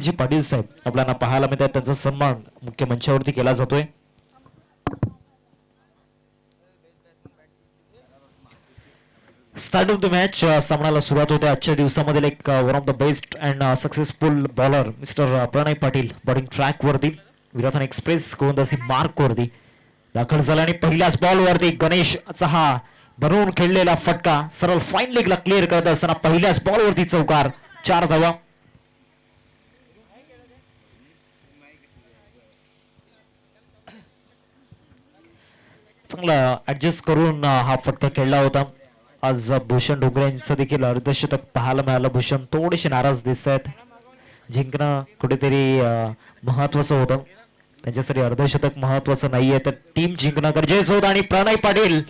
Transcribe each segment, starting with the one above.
जी पाटील साहेब आपल्याला पाहायला मिळतात, त्यांचा सन्मान मुख्य मंचावरती केला जातोय. स्टार्ट ऑफ द मॅच सामन्याला सुरुवात होते. आजच्या दिवसामध्ये एक one of the best and successful bowler mister Pranay Patil bowling track वरती विराथन एक्सप्रेस गोलंदाजी मार्क वरती दाखल झाला आणि पहिल्याच बॉल वरती गणेशचा हा बनवून खेळलेला फटका सरळ फाईन लेगला क्लिअर करत असताना पहिल्याच बॉल वरती चौकार, 4 धावा. चांगला ऍडजस्ट करून हा फटका खेळला होता. आज भूषण डोंगरे यांचं देखील अर्धशतक पाहायला मिळालं. भूषण थोडेसे नाराज दिसत आहेत. जिंकणं कुठेतरी महत्वाचं होतं, त्यांच्यासाठी अर्धशतक महत्वाचं नाहीये, तर टीम जिंकणं गरजेचं होतं. आणि प्रणय पाटील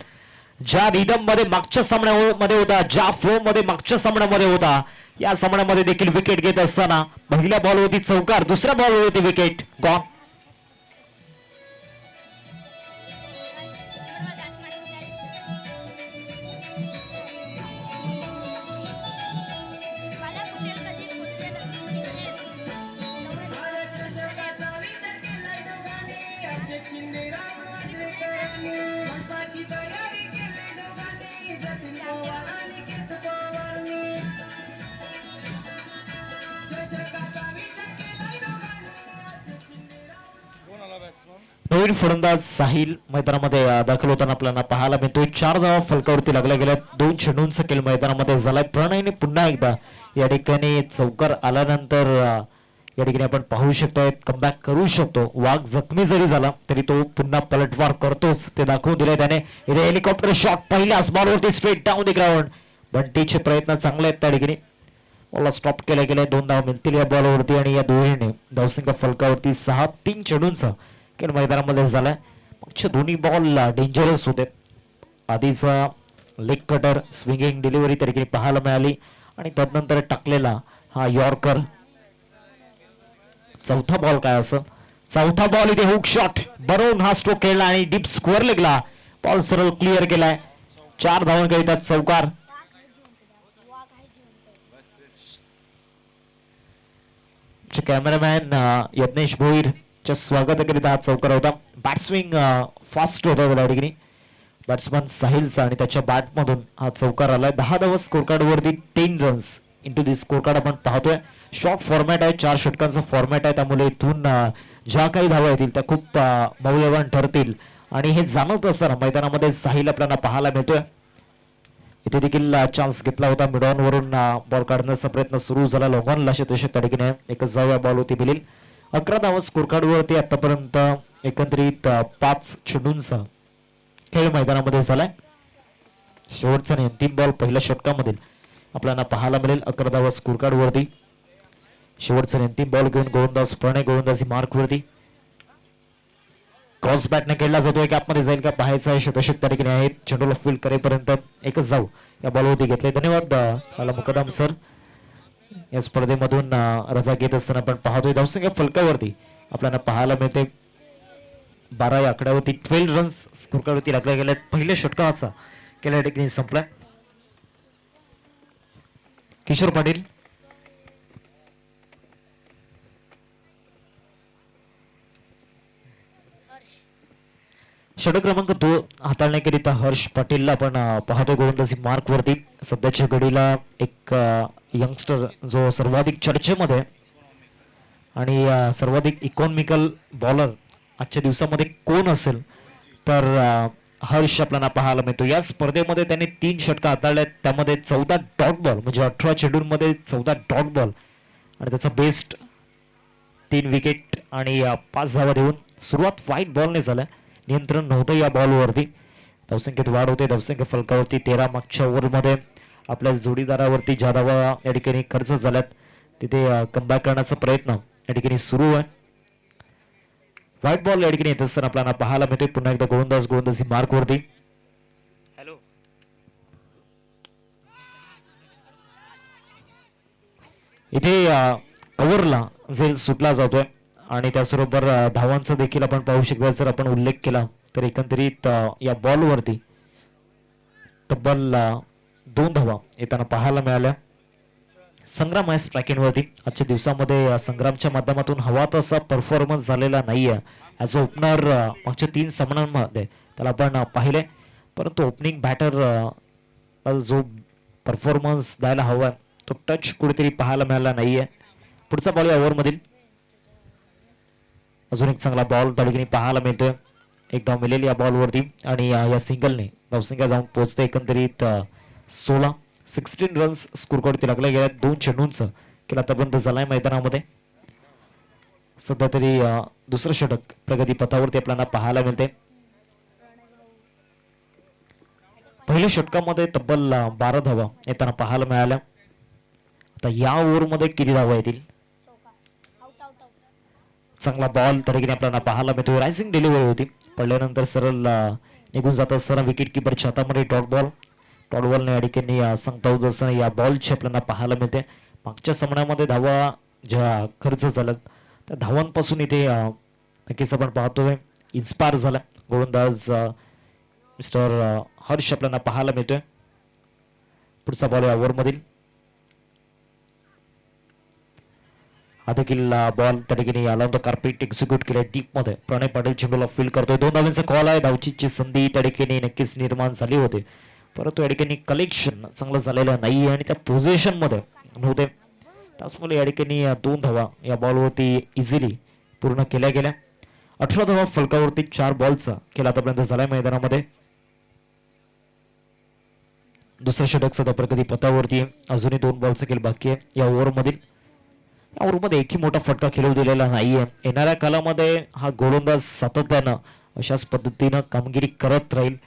ज्या रिदम मध्ये मागच्या सामन्यामध्ये होता, ज्या फ्लो मध्ये मागच्या सामन्यामध्ये होता, या सामन्यामध्ये देखील विकेट घेत असताना पहिल्या बॉलवरती चौकार, दुसऱ्या बॉलवरती विकेट गॉन. नवीन फलंदाज साहिल मैदानामध्ये दाखल होताना आपल्याला पाहायला मिळतोय. 4 धावा फलकावरती लागल्या गेल्या. 2 चेंडूंचा खेळ मैदानामध्ये झालाय. प्रणयने पुन्हा एकदा या ठिकाणी चौकार आल्यानंतर या ठिकाणी आपण पाहू शकतोय कमबॅक करू शकतो. वाघ जखमी जरी झाला तरी तो पुन्हा पलटवार करतोच, ते दाखवून दिले त्याने. इथे हेलिकॉप्टर शॉट पहिल्याच बॉलवरती स्ट्रेट डाऊन द ग्राउंड. बंटीचे प्रयत्न चांगले आहेत त्या ठिकाणी. बॉलला स्टॉप केला गेलाय. 2 धावा मिळतील या बॉलवरती आणि या दोन्हीने धावसंख्या फलकावरती 6-3 चेंडूंचा खेळ मैदानामध्ये झालाय. मागचे दोन्ही बॉल डेंजरस होते. आधीचा लेग कटर स्विंगिंग डिलिव्हरी त्या ठिकाणी पाहायला मिळाली आणि तदनंतर टाकलेला हा यॉर्कर. चौथा बॉल काय असं, चौथा बॉल इथे हुक शॉट बनवून हा स्ट्रोक खेळला आणि डीप स्क्वेअर लेगला बॉल सरळ क्लिअर केलाय. 4 धावन करीतात चौकार. कॅमेरामॅन यज्ञेश भोईर च्या स्वागताकरिता हा चौकार होता. बॅट्सविंग फास्ट होता त्या ठिकाणी बॅट्समन साहिलचा आणि त्याच्या बॅटमधून हा चौकार आलाय. 10 धावा स्कोर कार्ड वरती 10 रन्स इंटू दी स्कोर कार्ड आपण पाहतोय. शॉर्ट फॉर्मॅट आहे, 4 षटकांचा फॉर्मॅट आहे, त्यामुळे इथून ज्या काही धावा येतील त्या खूप मौल्यवान ठरतील आणि हे जाणवत असताना मैदानामध्ये साहिल आपल्याला पाहायला मिळतोय. इथे देखील चान्स घेतला होता. मिडॉन वरून बॉल काढण्याचा प्रयत्न सुरू झाला. लोंगॉनला शतक त्या ठिकाणी एकच धाव या बॉल होती मिळेल. 11 धावा स्कोर कार्ड वरती आतापर्यंत एकंदरीत 5 चेंडूंचा खेळ मैदानामध्ये झालाय. शेवटचा आणि अंतिम बॉल पहिल्या षटकामधील आपल्याला पाहायला मिळेल. 11 धावा स्कोर कार्ड वरती शेवटचा आणि अंतिम बॉल घेऊन गोलंदाज प्रणय गोलंदाजी मार्क वरती. क्रॉस बॅटने खेळला जातोय, कॅपमध्ये जाईल का पाहायचं आहे. शतक त्या ठिकाणी आहेत. चेंडूला फील्ड करेपर्यंत एकच जाऊ या बॉलवरती घेतले. धन्यवाद मला मुकदम सर. या स्पर्धेमधून रजा घेत असताना आपण पाहतोय. धावसंख्या फलकावरती आपल्याला पाहायला मिळते 12 या आकड्यावरती 12 रन्स स्कोर कार्डवरती लागल्या गेल्या. पहिल्या षटकाचा केल्या ठिकाणी संपलाय. किशोर पाटील षटक क्रमांक 2 हाताळण्याकरिता हर्ष पाटीलला आपण पाहतो गोलंदाजी मार्क वरती. सध्याच्या घडीला एक यंगस्टर जो सर्वाधिक चर्चेमध्ये आणि सर्वाधिक इकॉनॉमिकल बॉलर आजच्या दिवसामध्ये कोण असेल तर हर्ष आपल्याला पाहायला मिळतो. या स्पर्धेमध्ये त्याने 3 षटका हाताळल्या, त्यामध्ये 14 डॉट बॉल म्हणजे 18 चेंडूंमध्ये 14 डॉट बॉल आणि त्याचा बेस्ट 3 विकेट आणि 5 धावा देऊन सुरुवात वाईट बॉलने झाल्या. नियंत्रण नव्हतं या बॉलवरती. धावसंख्येत वाढ होते. धावसंख्या फलकावरती 13 मागच्या ओव्हरमध्ये आपल्या जोडीदारावरती ज्या धावा या ठिकाणी खर्च झाल्यात तिथे कमबॅक करण्याचा प्रयत्न या ठिकाणी सुरू आहे. व्हाईट बॉल या ठिकाणी येत असताना आपल्याला पाहायला मिळते. पुन्हा एकदा गोलंदाजी मार्क वरती. हॅलो इथे कव्हरला झेल सुटला जातोय आणि त्याचबरोबर धावांचा देखील आपण पाहू शकतो. जर आपण उल्लेख केला तर एकंदरीत या बॉलवरती तब्बल 2 धावा येताना पाहायला मिळाल्या. संग्राम आहे स्ट्रायकिंगवरती. आजच्या दिवसामध्ये संग्रामच्या माध्यमातून हवा तसा परफॉर्मन्स झालेला नाही आहे. ॲज अ ओपनर मागच्या 3 सामन्यांमध्ये त्याला आपण पाहिले, परंतु ओपनिंग बॅटर जो परफॉर्मन्स द्यायला हवा तो टच कुठेतरी पाहायला मिळाला नाही आहे. पुढचा बॉल या ओव्हरमधील अजून एक चांगला बॉल त्या ठिकाणी पाहायला मिळतोय. एक धाव मिळेल या बॉलवरती आणि या सिंगलने धावसंख्या जाऊन पोहोचते एकंदरीत 16 रन्स स्कोरवरती लागल्या गेल्या 2 चेंडूंचा केला आतापर्यंत झालाय मैदानामध्ये. सध्या तरी दुसरं षटक प्रगती पथावरती आपल्याला पाहायला मिळते. पहिल्या षटकामध्ये तब्बल 12 धावा येताना पाहायला मिळाल्या. आता या ओव्हरमध्ये किती धावा येतील? चांगला बॉल त्या ठिकाणी आपल्याला पाहायला मिळतो. रायझिंग डिलिव्हरी होती, पडल्यानंतर सरळ निघून जात असताना विकेट किपरच्या हातामध्ये डॉट बॉलने या ठिकाणी सांगता होत असताना या बॉलची आपल्याला पाहायला मिळते. मागच्या सामन्यामध्ये धावा ज्या खर्च झाल्या त्या धावांपासून इथे नक्कीच आपण पाहतोय इन्स्पायर झाला गोलंदाज मिस्टर हर्ष आपल्याला पाहायला मिळतोय. पुढचा बॉल या ओव्हरमधील हा देखील बॉल त्या ठिकाणी आला होता कार्पेट एक्झिक्यूट केलाय डीप मध्ये. प्रणय पाटील चेंडूला फील्ड करतोय. 2 धावांचा कॉल आहे. धावचीची संधी त्या ठिकाणी नक्कीच निर्माण झाली होती, परंतु या ठिकाणी कलेक्शन चांगलं झालेलं नाही आणि त्या पोझिशन मध्ये नव्हते. त्याचमुळे या ठिकाणी 2 धावा या बॉलवरती इझिली पूर्ण केल्या गेल्या. 18 धावा फलकावरती 4 बॉलचा केला आतापर्यंत झालाय मैदानामध्ये. दुसरा षटक सध्या प्रगती पथावरती अजूनही 2 बॉलचा खेळ बाकी आहे या ओव्हरमधील. या ओव्हरमध्ये एकही मोठा फटका खेळू दिलेला नाहीये. येणाऱ्या कालामध्ये हा गोलंदाज सातत्यानं अशाच पद्धतीनं कामगिरी करत राहील,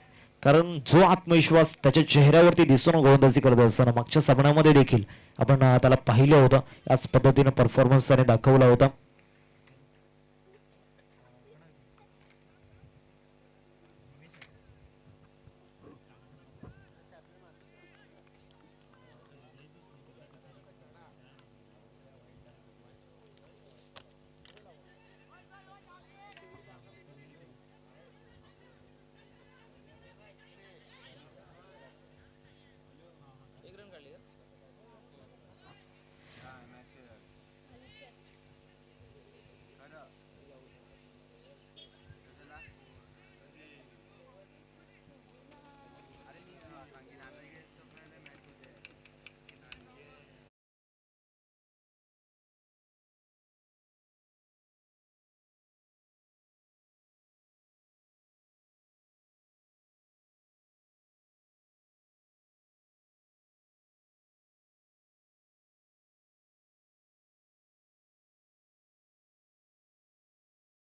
कारण जो आत्मविश्वास त्याच्या चेहऱ्यावरती दिसतो ना गोलंदाजी करत असताना, मागच्या सामन्यामध्ये देखील आपण त्याला पाहिलं होतं. याच पद्धतीनं परफॉर्मन्स त्याने दाखवला होता.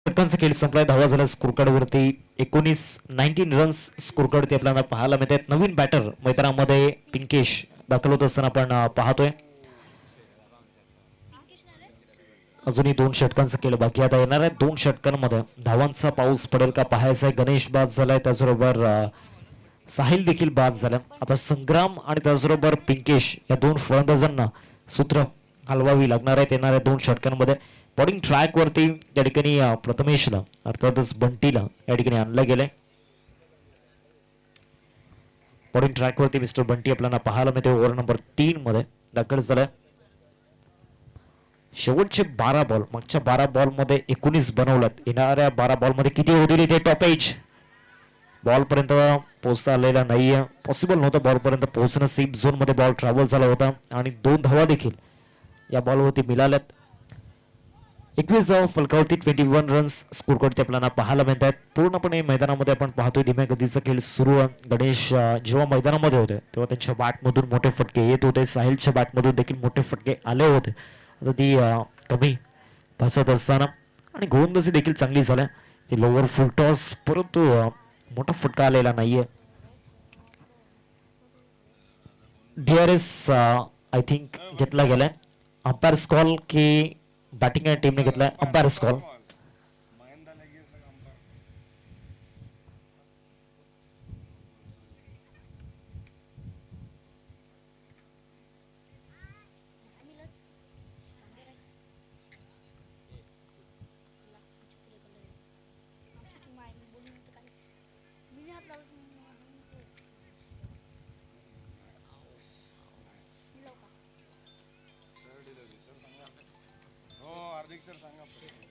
षटकांचा खेळ संपलाय. धावा झाल्या स्कोरकार्ड वरती 19 रन्स स्कोरकार्ड आपल्याला पाहायला मिळतात. नवीन बॅटर मैदानामध्ये पिंकेश दाखल होत असताना आपण पाहतोय. अजूनही 2 षटकांचा खेळ बाकी. आता येणाऱ्या 2 षटकांमध्ये धावांचा पाऊस पडेल का पाहायचा आहे. गणेश बाद झालाय, त्याचबरोबर साहिल देखील बाद झाला. आता संग्राम आणि त्याचबरोबर पिंकेश या 2 फलंदाजांना सूत्र हलवावी लागणार आहेत येणाऱ्या 2 षटकांमध्ये. बॉलिंग ट्रॅक वरती त्या ठिकाणी प्रथमेशला अर्थातच बंटीला या ठिकाणी आणलं गेलंय. बॉलिंग ट्रॅक वरती मिस्टर बंटी आपल्याला पाहायला मिळते. ओव्हर नंबर 3 मध्ये दाखल झालाय. शेवटचे 12 बॉल, मागच्या 12 बॉल मध्ये 19 बनवल्यात. येणाऱ्या 12 बॉल मध्ये किती होतील इथे टॉप एज बॉल पर्यंत पोहोचता आलेला नाहीये. पॉसिबल नव्हतं बॉल पर्यंत पोहोचणं. सेफ झोन मध्ये बॉल ट्रॅव्हल झाला होता आणि 2 धावा देखील या बॉलवरती मिळाल्यात. 21 धावा फलकावरती 21 रन्स स्कोरवरती आपल्याला पाहायला मिळतात. पूर्णपणे मैदानामध्ये आपण पाहतोय धीम्या गतीचा खेळ सुरू आहे. गणेश जेव्हा मैदानामध्ये होते तेव्हा त्यांच्या बॅटमधून मोठे फटके येत होते. साहिलच्या बॅटमधून देखील मोठे फटके आले होते. आता ती कमी भासत असताना आणि गोलंदाजी देखील चांगली झाल्या. ती लोअर फुल टॉस, परंतु मोठा फटका आलेला नाहीये. DRS आय थिंक घेतला गेलाय. अंपायर कॉल की बॅटिंग टीमने घेतलाय. Umpire call.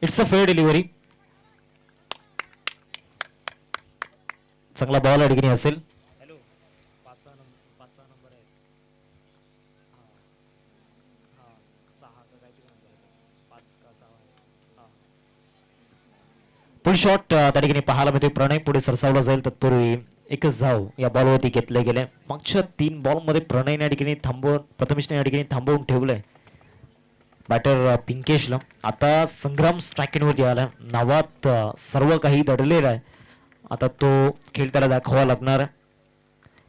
It's a fair delivery. चांगला बॉल या ठिकाणी असेल. पुल शॉट त्या ठिकाणी पाहायला मिळते. प्रणय पुढे सरसावला जाईल तत्पूर्वी एकच धाव या बॉलवरती घेतले गेले. मागच्या 3 बॉलमध्ये प्रणयने या ठिकाणी प्रथमेशने या ठिकाणी थांबवून ठेवलंय बॅटर पिंकेशला. आता संग्राम स्ट्रायकिंगवरती आला. नावात सर्व काही दडलेलं आहे. आता तो खेळ त्याला दाखवावा लागणार.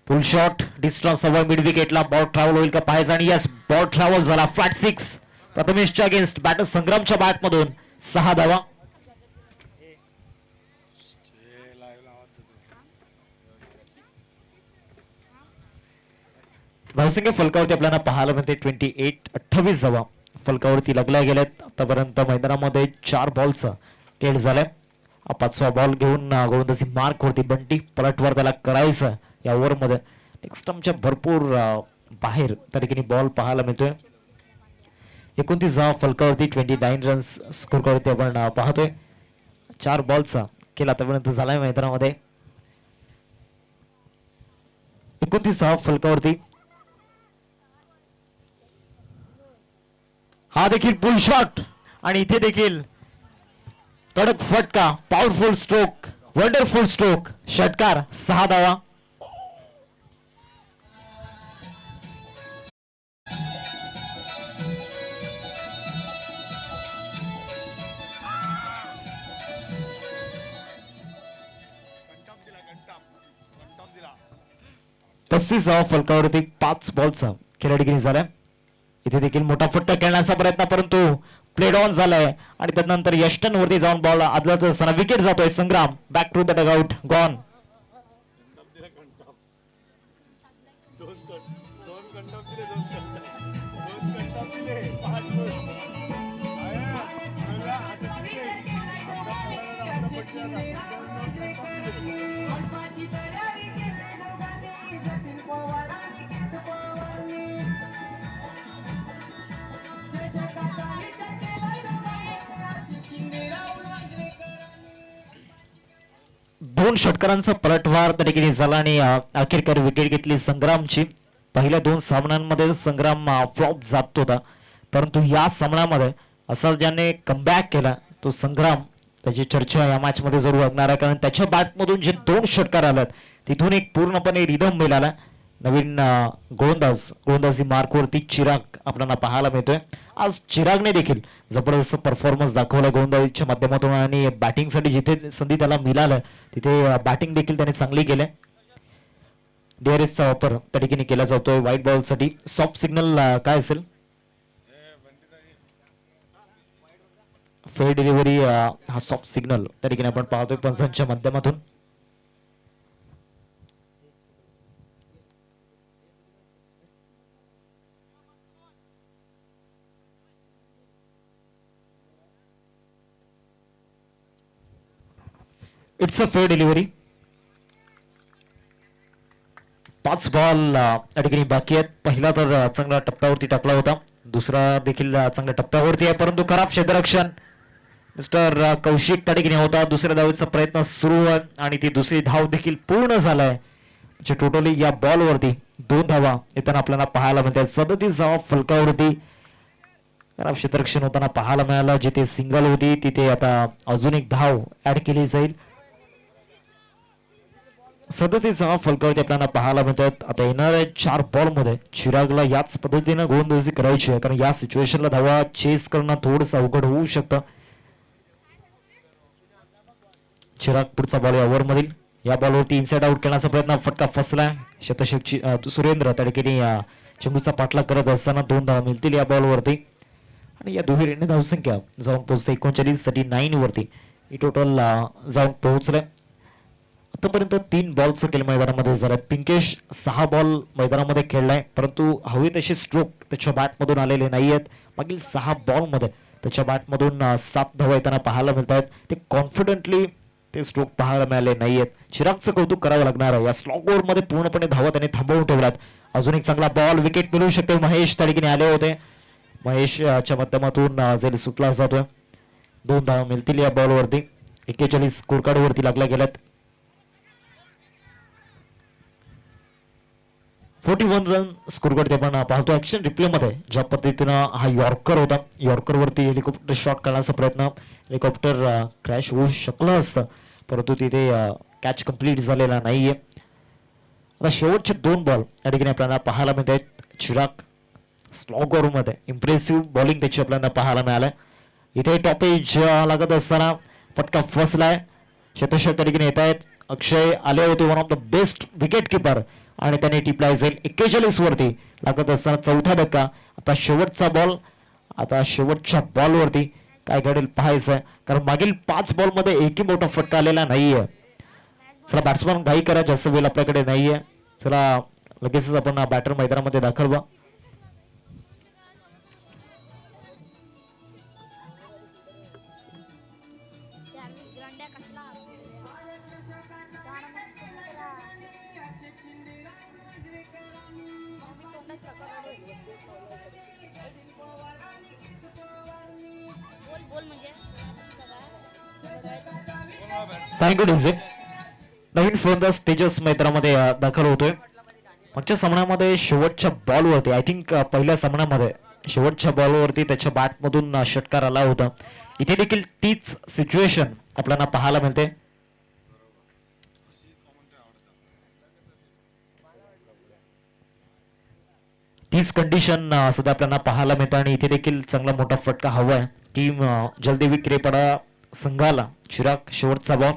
पुल शॉट डिस्टन्स हवा मिड विकेटला. बॉल ट्रॅव्हल होईल का पाहायचा आणि यस बॉल ट्रॅव्हल झाला. फ्लॅट 6 प्रथमेशच्या अगेन्स्ट बॅटर संग्रामच्या बॅटमधून 6 धावा. धावसंख्या फलकावरती आपल्याला पाहायला मिळते 28 धावा फलकावरती लागल्या गेल्यात. आतापर्यंत मैदानामध्ये 4 बॉलचा खेळ झालाय. 5वा बॉल घेऊन गोलंदाजी मार्क वरती बंटी पलटवार त्याला करायचं या ओव्हरमध्ये. नेक्स्ट आमच्या भरपूर बाहेर त्या ठिकाणी बॉल पाहायला मिळतोय. 29 धावा फलकावरती 29 रन्स स्कोरवरती आपण पाहतोय. 4 बॉलचा खेळ आतापर्यंत झालाय मैदानामध्ये. 29 धावा फलकावरती. हा देखील पुल शॉट आणि इथे देखील कडक फटका. पॉवरफुल स्ट्रोक वंडरफुल स्ट्रोक षटकार. 6 धावा. पस्तीस धावा फलकावरती 5 बॉलचा खेळ ठिकाणी झालाय. इथे देखील मोठा फटका खेळण्याचा प्रयत्न परंतु प्लेड ऑन झालाय आणि त्यानंतर यष्टन वरती जाऊन बॉल आदलाच असताना विकेट जातोय. Sangram back to the dugout gone. दोन षटकारांचा पलटवार त्या ठिकाणी झाला आणि अखेरकार विकेट घेतली संग्रामची. पहिल्या 2 सामन्यांमध्ये संग्राम फ्लॉप जात होता परंतु या सामन्यामध्ये असा ज्याने कमबॅक केला तो संग्राम. त्याची चर्चा या मॅच मध्ये जरूर लागणार आहे कारण त्याच्या बॅटमधून जे 2 षटकार आलेत तिथून एक पूर्णपणे रिदम मिळाला. नवीन गोलंदाजी मार्कवरती चिराग आपल्याला पाहायला मिळतोय. आज चिरागने देखील जबरदस्त परफॉर्मन्स दाखवला गोलंदाजीच्या माध्यमातून आणि बॅटिंगसाठी जिथे संधी त्याला मिळालं तिथे बॅटिंग देखील त्याने चांगली केली. डीआरएसचा वापर त्या ठिकाणी केला जातोय व्हाईट बॉल साठी. सॉफ्ट सिग्नल काय असेल? फेअर डिलिव्हरी हा सॉफ्ट सिग्नल त्या ठिकाणी आपण पाहतोय पंचांच्या माध्यमातून. It's a fair delivery. 5 ball या ठिकाणी बाकी आहेत. पहिला तर चांगल्या टप्प्यावरती टाकला होता. दुसरा देखील चांगल्या टप्प्यावरती आहे परंतु खराब क्षेत्ररक्षण मिस्टर कौशिक त्या ठिकाणी होता. दुसऱ्या धावेचा प्रयत्न सुरू आहे आणि ती दुसरी धाव देखील पूर्ण झालाय. म्हणजे टोटली या बॉलवरती 2 धावा येताना आपल्याला पाहायला मिळतात. 37 धावा फलकावरती खराब क्षेत्ररक्षण होताना पाहायला मिळालं. जिथे सिंगल होती तिथे आता अजून एक धाव ऍड केली जाईल. 37 धावा फलकावरती आपल्याला पाहायला मिळतात. आता येणाऱ्या 4 बॉलमध्ये चिरागला याच पद्धतीनं गोलंदाजी करायची आहे कारण या सिच्युएशनला धावा चेस करणं थोडंसं अवघड होऊ शकतं. चिराग पुढचा बॉल या ओव्हरमधील. या बॉलवरती इनसाइड आउट करण्याचा प्रयत्न. फटका फसलाय. शतषकची सुरेंद्र त्या ठिकाणी चेंडूचा पाठलाग करत असताना 2 धावा मिळतील या बॉलवरती आणि या दुहेरीने धावसंख्या जाऊन पोहोचते 39-39 वरती. ही टोटल जाऊन पोहोचलंय. आतापर्यंत 3 बॉलचं खेळ मैदानामध्ये झालाय. पिंकेश 6 बॉल मैदानामध्ये खेळलाय परंतु हवे तसे स्ट्रोक त्याच्या बॅटमधून आलेले नाहीयेत. मागील 6 बॉलमध्ये त्याच्या बॅटमधून 7 धावा येताना पाहायला मिळत आहेत. ते कॉन्फिडंटली ते स्ट्रोक पाहायला मिळाले नाहीयेत. चिरागचं कौतुक करावं लागणार आहे. या स्लॉग ओव्हर मध्ये पूर्णपणे धावा त्याने थांबवून ठेवल्यात. अजून एक चांगला बॉल विकेट मिळू शकते. महेश त्या ठिकाणी आले होते. महेशच्या माध्यमातून झेल सुटला जातोय. 2 धावा मिळतील या बॉलवरती. 41 स्कोर कार्ड वरती लागल्या गेल्यात. 41 रन स्कोर कार्ड आपण पाहतो ऍक्शन रिप्ले मध्ये ज्या पद्धतीनं हा यॉर्कर होता. यॉर्कर वरती हेलिकॉप्टर शॉट करण्याचा प्रयत्न, हेलिकॉप्टर क्रॅश होऊ शकलं असतं परंतु तिथे कॅच कंप्लीट झालेला नाहीये. आता शेवटचे 2 बॉल या ठिकाणी आपल्याला पाहायला मिळत आहेत. चिराग स्लॉग मध्ये इम्प्रेसिव्ह बॉलिंग त्याची आपल्याला पाहायला मिळालंय. इथे टॉपेज लागत असताना फटका फसलाय. शतशत त्या ठिकाणी येत आहेत. अक्षय आले होते, one of the best wicket keeper, आणि त्याने टिपलाय जाईल 41 वरती लागत असताना 4था धक्का. आता शेवटचा बॉल, आता शेवटच्या बॉलवरती काय घडेल पाहायचंय, कारण मागील 5 बॉल मध्ये एकही मोठा फटका आलेला नाहीये. चला बॅट्समन घाई करा, जास्त वेळ आपल्याकडे नाहीये. चला लगेचच आपण बॅटर मैदानामध्ये दाखल व्हा. Thank you DJ. नवीन फलंदाज तेजस मैदानामध्ये दाखल होतोय. मागच्या सामन्यामध्ये शेवटच्या बॉलवरती, आय थिंक पहिल्या सामन्यामध्ये शेवटच्या बॉलवरती त्याच्या बॅटमधून षटकार आला होता. इथे देखील तीच सिच्युएशन आपल्याला पाहायला मिळते. तीच कंडिशन सध्या आपल्याला पाहायला मिळते आणि इथे देखील चांगला मोठा फटका हवाय टीम जलदेवी क्रेपाडा संघाला. चिराग शेवटचा बॉल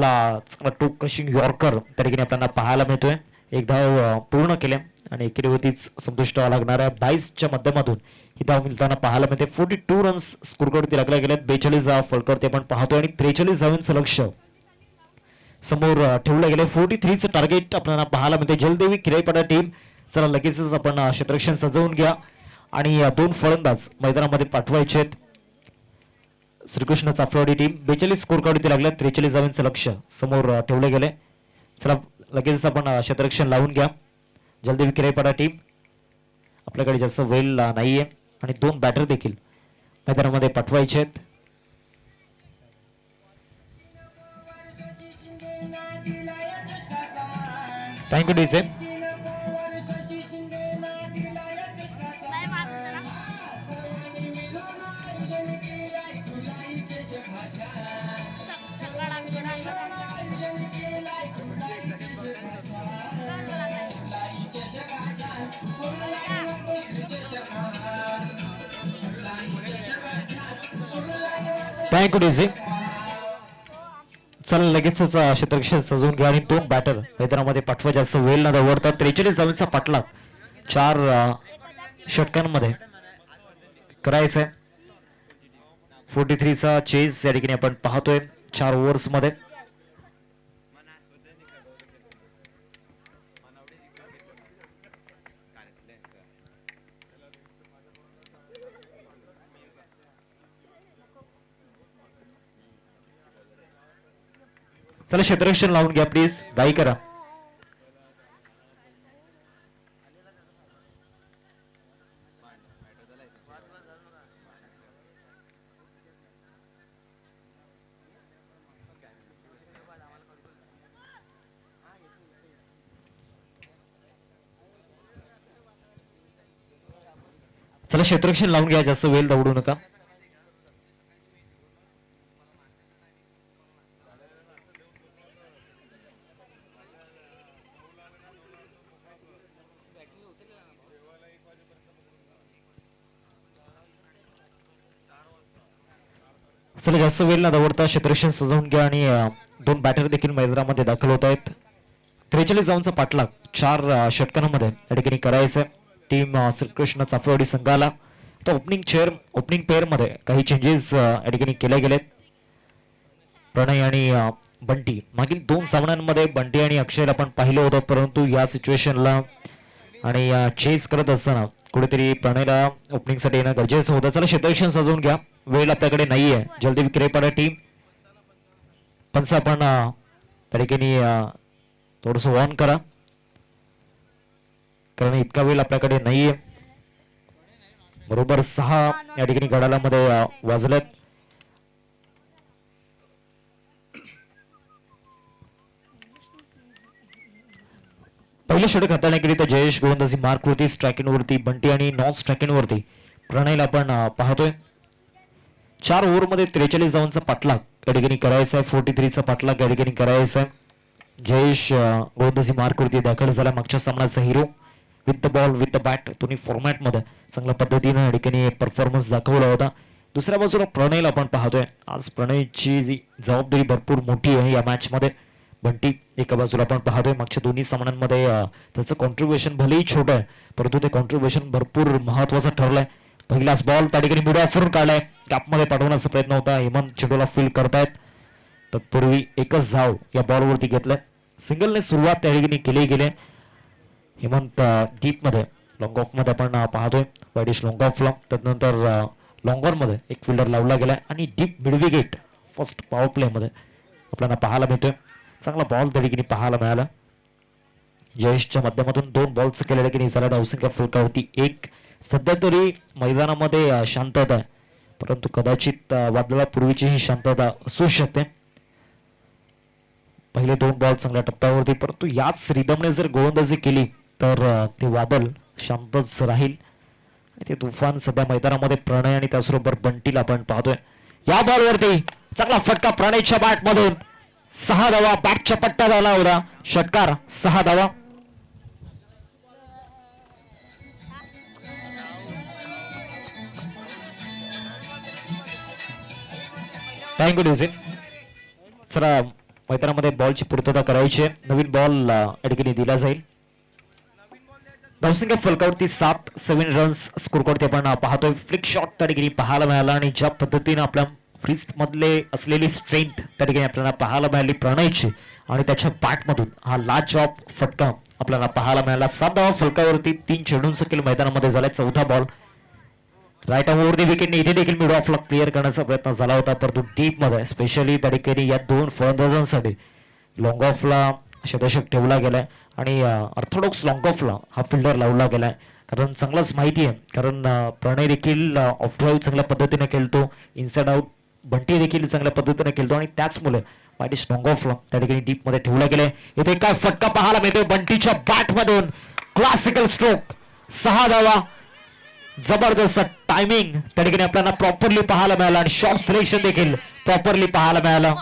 चांगला टोक क्रशिंग यॉर्कर त्या ठिकाणी आपल्याला पाहायला मिळतोय. 1 धाव पूर्ण केल्या आणि एकेरीवरतीच संतुष्ट लागणाऱ्या 22च्या माध्यमातून ही धाव मिळताना पाहायला मिळते. 42 रन्स स्कोर कडे लागल्या गेल्यात. 42 धाव फलकर ते आपण पाहतोय आणि 43 धावांचं लक्ष समोर ठेवलं गेले. 43चं टार्गेट आपल्याला पाहायला मिळते. जलदेवी क्रेपाडा टीम चला लगेचच आपण क्षेत्ररक्षण सजवून घ्या आणि 2 फलंदाज मैदानामध्ये पाठवायचे आहेत. श्रीकृष्ण चाफरवाडी टीम 42 स्कोर कार्ड लागल्या. 43 धावांचं लक्ष समोर ठेवले गेले. चला लगेच आपण क्षेत्ररक्षण लावून घ्या. जलदेवी क्रेपाडा टीम आपल्याकडे जास्त वेळ नाहीये आणि 2 बॅटर देखील मैदानामध्ये पाठवायचे आहेत. Thank you DJ. Thank you DJ. चला लगेचच क्षेत्ररक्षण सजवून घ्या आणि 2 बॅटर मैदानामध्ये पाठवा. जास्त वेळ न दवडता 43 धावांचा पाठलाग 4 षटकांमध्ये करायचंय. 43चा चेज या ठिकाणी आपण पाहतोय 4 ओव्हर्स मध्ये. चला क्षेत्ररक्षण लावून घ्या प्लीज, घाई करा. चला क्षेत्ररक्षण लावून घ्या, जास्त वेळ दवडू नका. चला जास्त वेळ न दवडता क्षेत्ररक्षण सजवून घ्या आणि 2 बॅटर देखील मैदानामध्ये दाखल होत आहेत. 43 धावांचा पाठलाग 4 षटकांमध्ये या ठिकाणी करायचं टीम श्रीकृष्ण चाफरवाडी संघाला. तर ओपनिंग पेअर मध्ये काही चेंजेस या ठिकाणी केले गेलेत. प्रणय आणि बंटी, मागील 2 सामन्यांमध्ये बंटी आणि अक्षयला आपण पाहिलं होतं, परंतु या सिच्युएशनला आणि चेस करत असताना कुठेतरी प्रणयला ओपनिंगसाठी येणं गरजेचं होतं. चला क्षेत्ररक्षण सजवून घ्या, वेळ आपल्याकडे नाहीये. जलदेवी क्रेपाडा टीम पंच आपण त्या ठिकाणी थोडस ऑन करा, कारण इतका वेळ आपल्याकडे नाहीये. बरोबर 6 या ठिकाणी गडालामध्ये वाजलेत. पहिले षटक हाताळण्याकरिता जयेश गोलंदाजी मार्क वरती, स्ट्रायकिंग वरती बंटी आणि नॉन स्ट्रायकिंग वरती प्रणयला आपण पाहतोय. 4 ओव्हरमध्ये 43 धावांचा पाठलाग या ठिकाणी करायचा आहे. 43चा पाठलाग या ठिकाणी करायचा आहे. जयेश गोलंदाजी मार्क वरती दाखल झाला. मागच्या सामन्याचा hero with the ball with the bat दोन्ही फॉर्मॅटमध्ये चांगल्या पद्धतीने या ठिकाणी परफॉर्मन्स दाखवला होता. दुसऱ्या बाजूला प्रणयला आपण पाहतोय. आज प्रणयची जी जबाबदारी भरपूर मोठी आहे या मॅच मध्ये. बंटी एका बाजूला आपण पाहतोय. मागच्या दोन्ही सामन्यांमध्ये त्याचं कॉन्ट्रीब्युशन भलेही छोटं आहे परंतु ते कॉन्ट्रीब्युशन भरपूर महत्वाचं ठरलंय. पहिलाच बॉल त्या ठिकाणी मिड ऑफरून काढलाय. गॅपमध्ये पाठवण्याचा प्रयत्न होता. हेमंत चेंडूला फील करतायत. तत्पूर्वी एकच धाव या बॉलवरती घेतलाय. सिंगलने सुरुवात त्या ठिकाणी केली गेली. हेमंत डीप मध्ये लॉंग ऑफ मध्ये आपण पाहतोय. वाईडिश लॉंग ऑफला त्यानंतर लॉंग ऑन मध्ये एक फिल्डर लावला गेलाय आणि deep mid wicket first power play मध्ये आपल्याला पाहायला मिळतोय. चांगला बॉल त्या ठिकाणी पाहायला मिळाला. जयेशच्या माध्यमातून 2 बॉल्स केलेल्या की झाला. धावसंख्या फलकावरती 1. सध्या तरी मैदानामध्ये शांतता आहे परंतु कदाचित वादळापूर्वीची ही शांतता असू शकते. पहिले 2 बॉल चांगल्या टप्प्यावरती परंतु याच रिदमने जर गोलंदाजी केली तर ते वादळ शांतच राहील. ते तुफान सध्या मैदानामध्ये प्रणय आणि त्याचबरोबर बंटीला आपण पाहतोय. या बॉलवरती चांगला फटका प्रणयच्या बॅटमधून. 6 धावा बॅटच्या पट्ट्यात आला होता. षटकार 6 धावा. थँक्यू ड्युझिन. चला मैदानामध्ये बॉलची पूर्तता करायची आहे. नवीन बॉल या ठिकाणी दिला जाईल. धावसंख्या फलकावरती 7 रन्स स्कोरवरती आपण पाहतोय. फ्लिक शॉट त्या ठिकाणी पाहायला मिळाला आणि ज्या पद्धतीने आपल्या फ्रीस्ट मधले असलेली स्ट्रेंथ त्या ठिकाणी आपल्याला पाहायला मिळाली प्रणयची आणि त्याच्या बॅटमधून हा लाजवाब फटका आपल्याला पाहायला मिळाला. 7 धावा फलकावरती 3 चेंडूंचा खेळ मैदानामध्ये झालाय. 4था बॉल राईट ओव्हरदी विकेटने इथे देखील मिड ऑफला क्लिअर करण्याचा प्रयत्न झाला होता परंतु डीप मध्ये स्पेशली त्या ठिकाणी या 2 फलंदाजांसाठी लॉंग ऑफला शतशक ठेवला गेलाय आणि ऑर्थोडॉक्स लॉंग ऑफला हा फिल्डर लावला गेलाय. कारण चांगलाच माहिती आहे कारण प्रणय देखील ऑफ ड्राईव्ह चांगल्या पद्धतीने खेळतो. इनसाइड आउट बंटी देखील चांगल्या पद्धतीने खेळतो आणि त्याचमुळे वाईडिश लॉंग ऑफला त्या ठिकाणी डीप मध्ये ठेवला गेलाय. इथे काय फटका पाहायला मिळतो बंटीच्या बॅट मधून. क्लासिकल स्ट्रोक 6 धावा. जबरदस्त टायमिंग त्या ठिकाणी आपल्याला प्रॉपरली पाहायला मिळाला आणि शॉट सिलेक्शन देखील प्रॉपरली पाहायला मिळालं.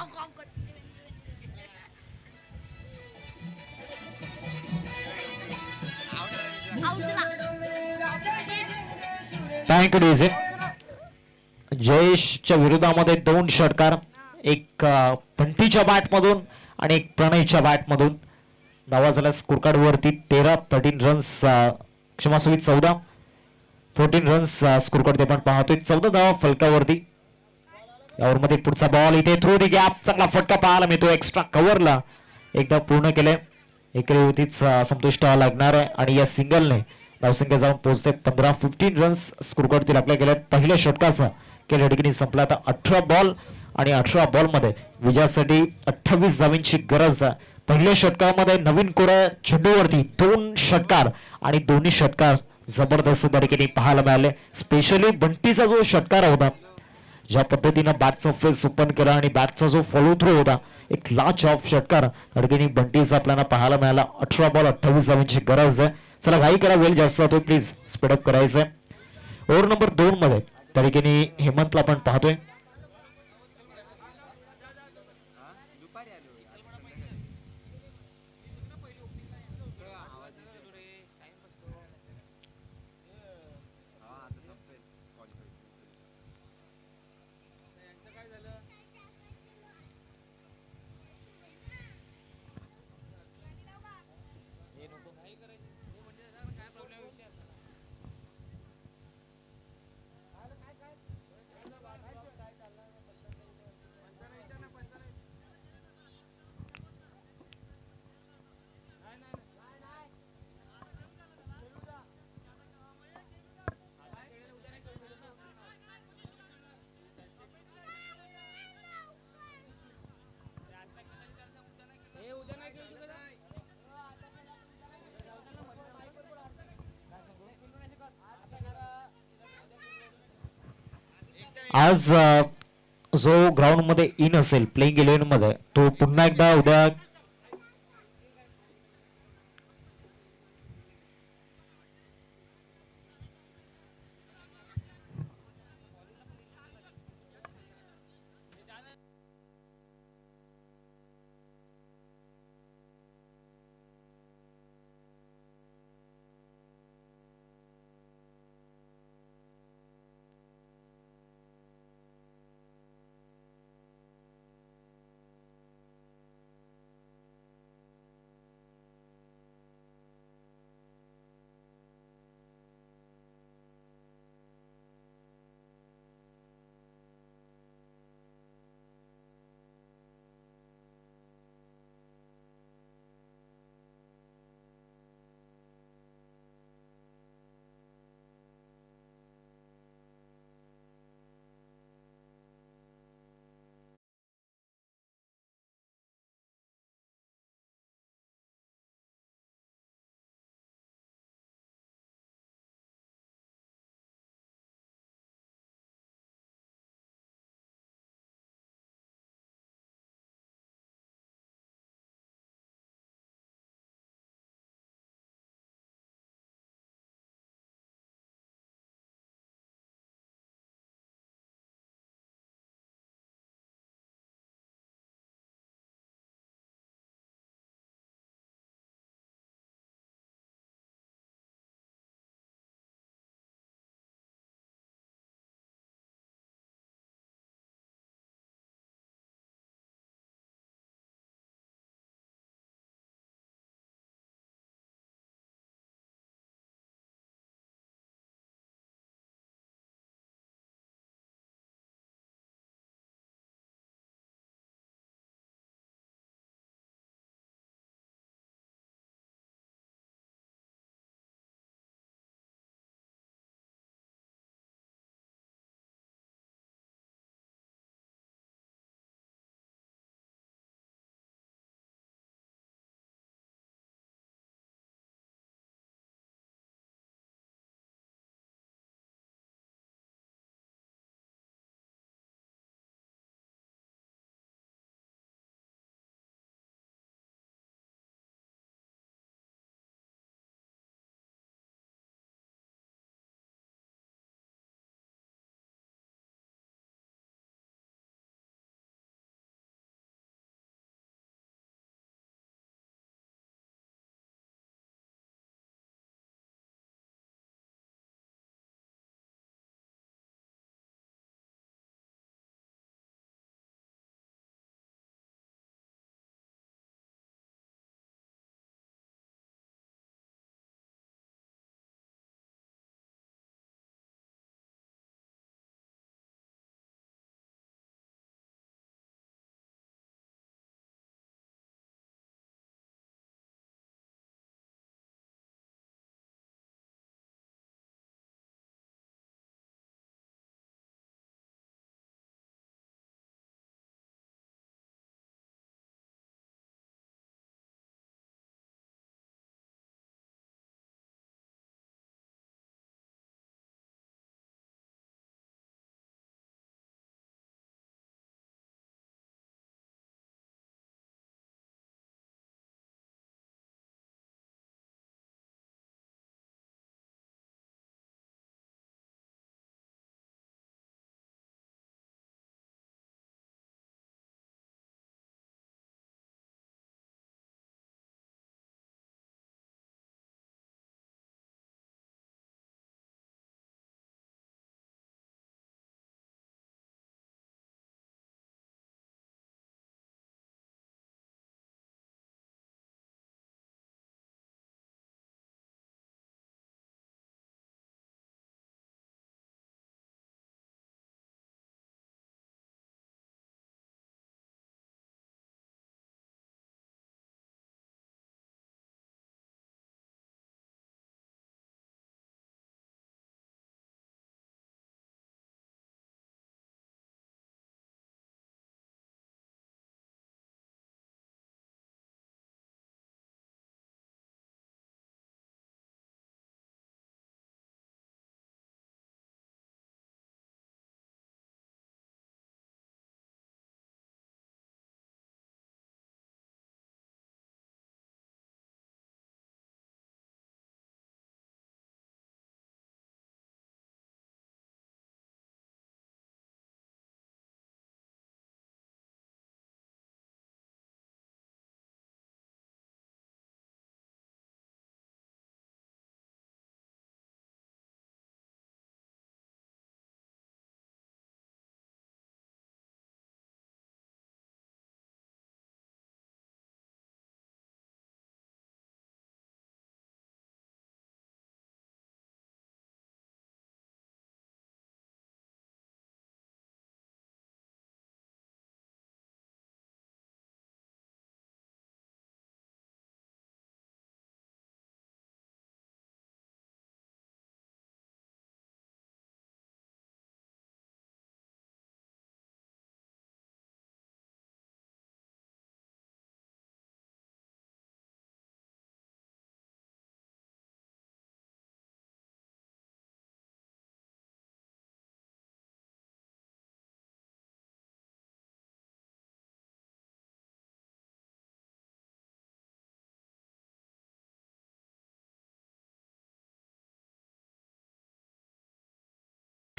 Thank you DJ. जयेशच्या विरोधामध्ये 2 षटकार. एक बंटीच्या बॅटमधून आणि एक प्रणयच्या बॅटमधून. धावा झाल्या स्कोर कार्ड वरती 13 रन्स क्षमासवी 14 रन्स स्कोर कार्ड आपण पाहतोय. 14 धावा फलकावरती. यावरमध्ये पुढचा बॉल इथे थ्रू दी गॅप चांगला फटका पाहायला मिळतो. एक्स्ट्रा कव्हरला एकदा पूर्ण केले. एकरी होतीच संतुष्ट लागणार आहे आणि या सिंगलने धावसंख्या जाऊन पोहोचते 15 रन्स स्कोर कार्ड आपल्या गेल्या. पहिल्या षटकाचा खेळ ठिकाणी संपला. आता 18 बॉल आणि 18 बॉल मध्ये विजयासाठी 28 धावांची गरज. पहिल्या षटकामध्ये नवीन कोरा चेंडूवरती 2 षटकार आणि दोन्ही षटकार जबरदस्त तरीकेने पाहायला मिळाले. स्पेशली बंटीचा जो षटकार होता ज्या पद्धतीने बॅटचा फेस ओपन केला आणि बॅटचा जो फॉलो थ्रू होता एक लाच ऑफ षटकार तरीकेने बंटीचा आपल्याला पाहायला मिळाला. 18 बॉल 28 धावांची गरज आहे. चला घाई करा वेळ जास्त जातोय प्लीज स्पीडअप करायचंय. ओव्हर नंबर 2 मध्ये तरीकेने हेमंतला आपण पाहतोय. आज जो ग्राउंड मध्ये इन असेल प्लेइंग 11 मध्ये तो पुन्हा एकदा उद्या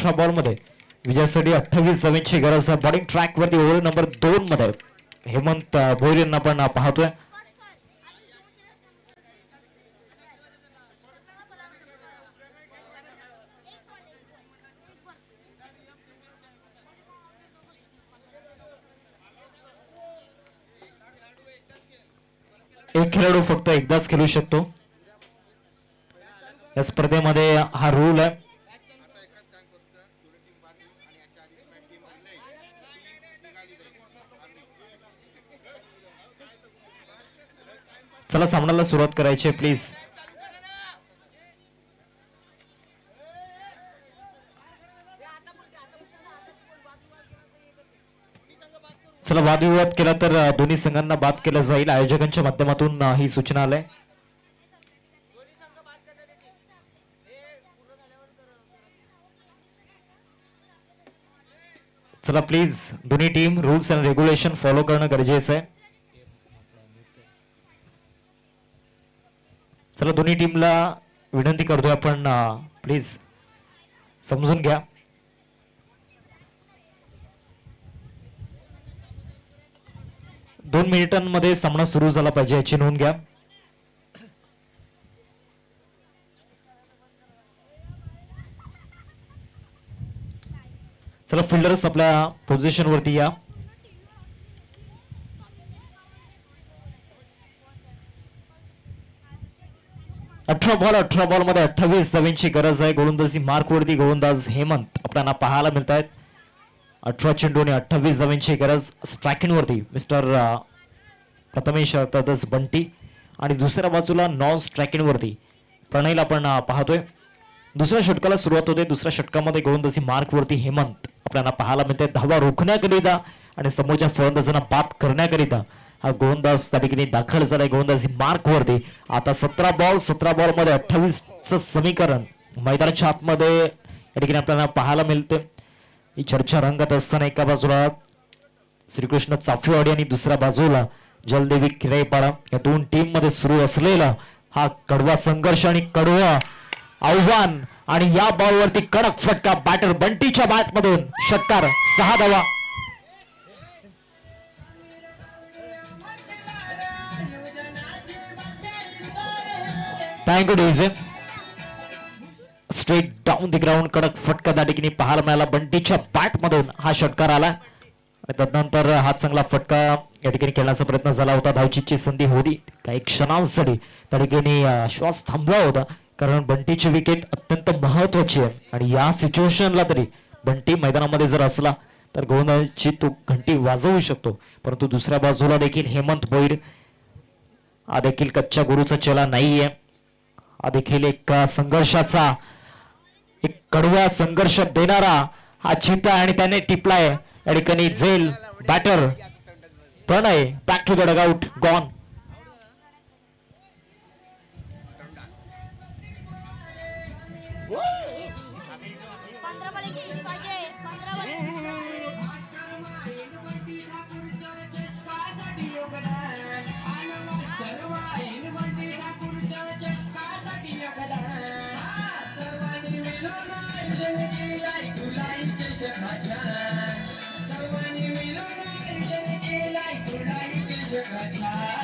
18 बॉल मध्ये विजयासाठी 28 धावांची गरज आहे. बॉलिंग ट्रॅक वरती ओव्हर नंबर 2 मध्ये हेमंत भोईर यांना आपण पाहतोय. एक खेळाडू फक्त एकदाच खेळू शकतो या स्पर्धेमध्ये, हा रूल आहे. चला सामन्याला सुरुवात करायची आहे प्लीज. चला वादविवाद केला तर दोन्ही संघांना बाद केलं जाईल. आयोजकांच्या माध्यमातून ही सूचना आली. चला प्लीज दोन्ही team rules and regulation follow करणं गरजेचं आहे. चला दोन्ही टीमला विनंती करतोय आपण प्लीज समजून घ्या. दोन मिनिटांमध्ये सामना सुरू झाला पाहिजे याची नोंद घ्या. चला फिल्डर्स आपल्या पोझिशन वरती या. अठरा बॉल मध्ये 28 धावांची गरज आहे. गोलंदाजी मार्क वरती गोलंदाज हेमंत आपल्याला पाहायला मिळत आहेत. 18 चेंडूने 28 धावांची गरज. स्ट्रायकिंग वरती मिस्टर प्रथमेश तदस बंटी आणि दुसऱ्या बाजूला नॉन स्ट्रायकिंग वरती प्रणयला आपण पाहतोय. दुसऱ्या षटकाला सुरुवात होते. दुसऱ्या षटकामध्ये गोलंदाजी मार्क वरती हेमंत आपल्याला पाहायला मिळते. धावा रोखण्याकरिता आणि समोरच्या फलंदाजांना बाद करण्याकरिता हा गोलंदाज त्या ठिकाणी दाखल झालाय गोलंदाजी मार्क वरती. आता 17 बॉल मध्ये 28 च समीकरण मैदानाच्या आतमध्ये या ठिकाणी आपल्याला पाहायला मिळते. ही चर्चा रंगत असताना एका बाजूला श्रीकृष्ण चाफेवाडी आणि दुसऱ्या बाजूला जलदेवी किराईपाडा या दोन टीम मध्ये सुरू असलेला हा कडवा संघर्ष आणि कडवा आव्हान. आणि या बॉल वरती कडक फटका बॅटर बंटीच्या बॅट मधून षटकार. 6 धावा. थँक्यू डेझे. स्ट्रेट डाऊन द ग्राउंड कडक फटका त्या ठिकाणी पाहायला मिळाला. बंटीच्या बॅट मधून हा षटकार आला आणि त्यानंतर हा चांगला फटका या ठिकाणी खेळण्याचा प्रयत्न झाला होता. धावचीची संधी होती. काही क्षणांसाठी त्या ठिकाणी श्वास थांबला होता कारण बंटीची विकेट अत्यंत महत्वाची आहे आणि या सिच्युएशनला तरी बंटी मैदानामध्ये जर असला तर गोलंदाजीची तो घंटी वाजवू शकतो. परंतु दुसऱ्या बाजूला देखील हेमंत भोईर हा देखील कच्च्या गुरुचा चेला नाहीये. हा देखील एक संघर्षाचा एक कडवा संघर्ष देणारा हा चिता आणि त्याने टिपलाय या ठिकाणी. झेल batter Pranay back to the dugout gone.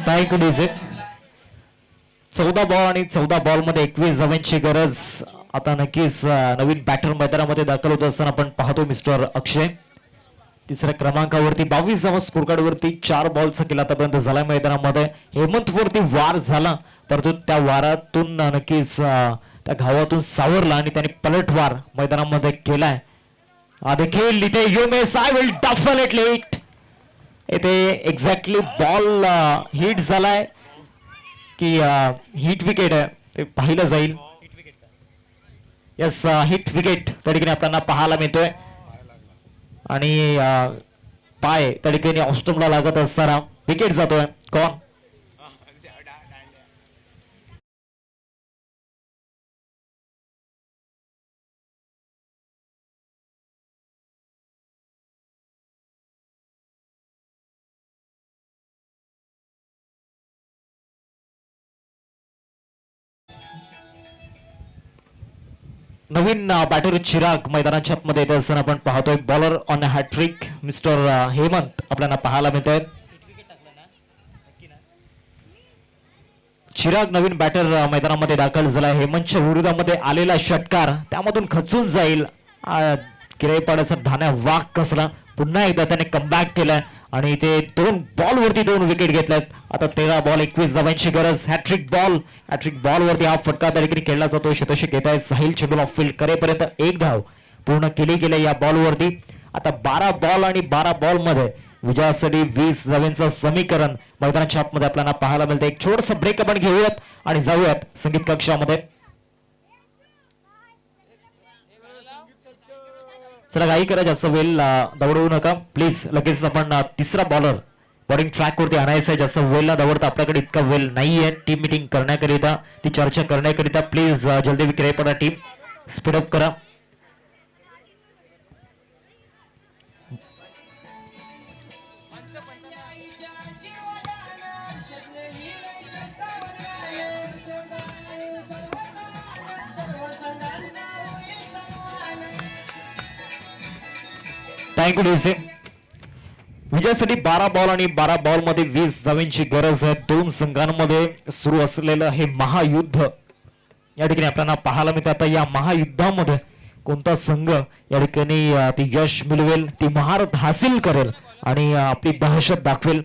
Thank you DJ. 14 ball आणि 14 बॉल मध्ये 21 धावांची गरज. आता नक्कीच नवीन बॅटर मैदानामध्ये दाखल होत असताना आपण पाहतो मिस्टर अक्षय. तिसऱ्या क्रमांकावरती 22 धावा स्कोर कार्ड वरती. 4 बॉलचा केला आतापर्यंत झाला मैदानामध्ये. हेमंत वरती वार झाला परंतु त्या वारातून नक्कीच त्या घावातून सावरला आणि त्याने पलटवार मैदानामध्ये केलाय. देखील इथे युमेस आय विल डेफिनेटली हिट. इथे एक्झॅक्टली बॉल हिट झालाय की हिट विकेट आहे ते पाहिलं जाईल. यस हिट विकेट त्या ठिकाणी आपल्याला पाहायला मिळतोय आणि पाय त्या ठिकाणी ऑस्टमला लागत असताना विकेट जातोय. कोण नवीन बॅटर चिराग मैदानाच्या आतमध्ये येत असताना आपण पाहतोय. Bowler on hat-trick mister Hemant आपल्याला पाहायला मिळत आहेत. चिराग नवीन बॅटर मैदानामध्ये दाखल झाला. हेमंतच्या विरोधामध्ये आलेला षटकार त्यामधून खचून जाईल किराईपाड्याचा ढाण्या वाक कसला. पुन्हा एकदा त्याने कमबॅक केलाय आणि ते 2 बॉल वरती 2 विकेट घेतल्यात. आता 13 बॉल 21 धावांची गरज. हॅट्रिक बॉल वरती हा फटका त्या ठिकाणी खेळला जातो. शतक घेत आहे साहिल चेंडूला फील्ड करेपर्यंत 1 धाव पूर्ण केली गेली या बॉल वरती. आता 12 बॉल आणि 12 बॉल मध्ये विजयासाठी 20 धावांचं समीकरण मैदानाच्या आतमध्ये आपल्याला पाहायला मिळतं. एक छोटस ब्रेक आपण घेऊयात आणि जाऊयात संगीत कक्षामध्ये. चला घाई करा, जास्त वेळ दौडवू नका प्लीज. लगेच आपण तिसरा बॉलर बॉलिंग ट्रॅक वरती आणायचा आहे. जास्त वेळला दौडता आपल्याकडे इतका वेळ नाहीये. टीम मीटिंग करण्याकरिता, ती चर्चा करण्याकरिता प्लीज जल्दी विक्री पडा. टीम स्पीडअप करा. Thank you DC. विजयासाठी 12 बॉल आणि 12 बॉल मध्ये 20 धावांची गरज आहे. 2 संघांमध्ये सुरू असलेलं हे महायुद्ध या ठिकाणी आपल्याला पाहायला मिळतं. आता या महायुद्धामध्ये कोणता संघ या ठिकाणी ती यश मिळवेल, ती महारथ हासिल करेल आणि आपली दहशत दाखवेल.